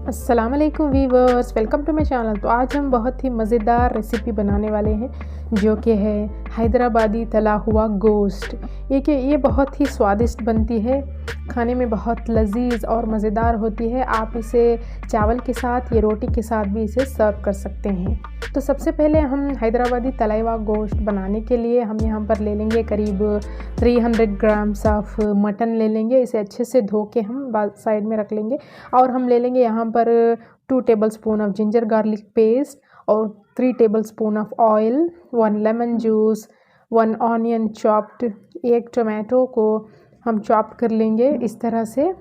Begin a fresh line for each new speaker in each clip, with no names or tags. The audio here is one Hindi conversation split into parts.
अस्सलाम वालेकुम viewers, welcome to my channel. तो आज हम बहुत ही मज़ेदार रेसिपी बनाने वाले हैं जो कि है हैदराबादी तला हुआ गोश्त। ये बहुत ही स्वादिष्ट बनती है, खाने में बहुत लजीज और मज़ेदार होती है। आप इसे चावल के साथ या रोटी के साथ भी इसे सर्व कर सकते हैं। तो सबसे पहले हम हैदराबादी तला हुआ गोश्त बनाने के लिए हम यहाँ पर ले लेंगे करीब 300 ग्राम्स ऑफ मटन ले लेंगे। इसे अच्छे से धो के हम साइड में रख लेंगे और हम ले लेंगे यहाँ पर 2 tablespoon of ginger garlic paste और 3 tablespoon of oil, 1 lemon juice, 1 onion chopped, 1 tomato को हम चॉप कर लेंगे इस तरह से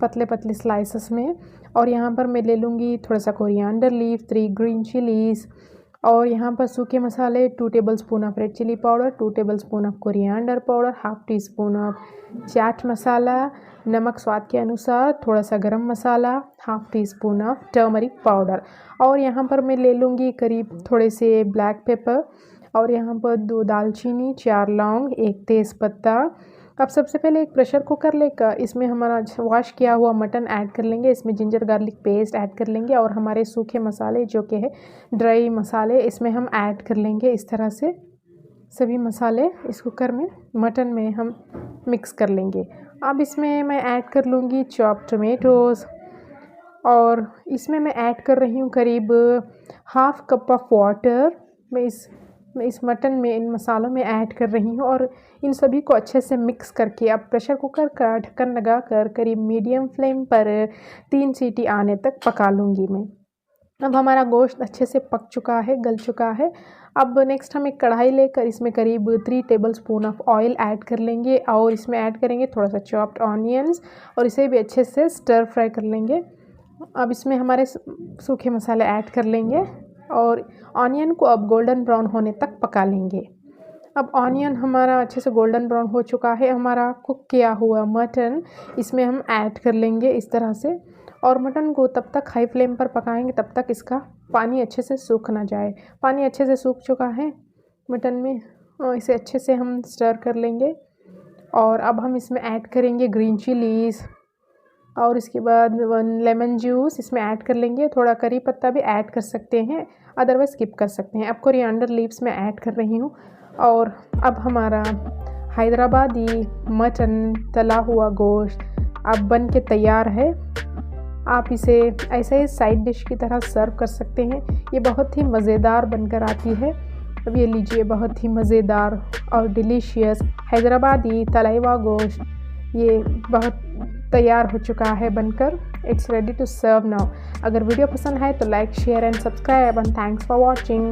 पतले पतले स्लाइसेस में। और यहाँ पर मैं ले लूँगी थोड़ा सा कोरिएंडर लीफ, 3 ग्रीन चिलीज़ और यहाँ पर सूखे मसाले 2 tablespoon of red chilli powder, 2 tablespoon of coriander powder, half teaspoon of chaat masala, नमक स्वाद के अनुसार, थोड़ा सा garam masala, half teaspoon of turmeric powder. और यहाँ पर मैं ले लूँगी करीब थोड़े से ब्लैक पेपर और यहाँ पर 2 दालचीनी, 4 लौंग, 1 तेज़पत्ता। अब सबसे पहले एक प्रेशर कुकर लेकर इसमें हमारा वॉश किया हुआ मटन ऐड कर लेंगे, इसमें जिंजर गार्लिक पेस्ट ऐड कर लेंगे और हमारे सूखे मसाले जो कि है ड्राई मसाले इसमें हम ऐड कर लेंगे। इस तरह से सभी मसाले इस कुकर में मटन में हम मिक्स कर लेंगे। अब इसमें मैं ऐड कर लूँगी चॉप टमेटोज़ और इसमें मैं ऐड कर रही हूँ करीब हाफ कप ऑफ वाटर। मैं इस मटन में इन मसालों में ऐड कर रही हूँ और इन सभी को अच्छे से मिक्स करके अब प्रेशर कुकर का ढक्कन लगाकर करीब मीडियम फ्लेम पर 3 सीटी आने तक पका लूँगी मैं। अब हमारा गोश्त अच्छे से पक चुका है, गल चुका है। अब नेक्स्ट हम एक कढ़ाई लेकर इसमें करीब 3 टेबलस्पून ऑफ ऑयल ऐड कर लेंगे और इसमें ऐड करेंगे थोड़ा सा चॉप्ड ऑनियंस और इसे भी अच्छे से स्टर फ्राई कर लेंगे। अब इसमें हमारे सूखे मसाले ऐड कर लेंगे और ऑनियन को अब गोल्डन ब्राउन होने तक पका लेंगे। अब ऑनियन हमारा अच्छे से गोल्डन ब्राउन हो चुका है। हमारा कुक किया हुआ मटन इसमें हम ऐड कर लेंगे इस तरह से और मटन को तब तक हाई फ्लेम पर पकाएंगे तब तक इसका पानी अच्छे से सूख ना जाए। पानी अच्छे से सूख चुका है मटन में और इसे अच्छे से हम स्टर कर लेंगे। और अब हम इसमें ऐड करेंगे ग्रीन चिलीज़ और इसके बाद 1 लेमन जूस इसमें ऐड कर लेंगे। थोड़ा करी पत्ता भी ऐड कर सकते हैं, अदरवाइज स्किप कर सकते हैं। अब कोरिएंडर लीव्स में ऐड कर रही हूँ और अब हमारा हैदराबादी मटन तला हुआ गोश्त अब बन के तैयार है। आप इसे ऐसे ही साइड डिश की तरह सर्व कर सकते हैं। ये बहुत ही मज़ेदार बनकर आती है। अब ये लीजिए, बहुत ही मज़ेदार और डिलीशियस हैदराबादी तला हुआ गोश्त ये बहुत तैयार हो चुका है बनकर। It's ready to serve now. अगर वीडियो पसंद है तो like, share and subscribe and thanks for watching.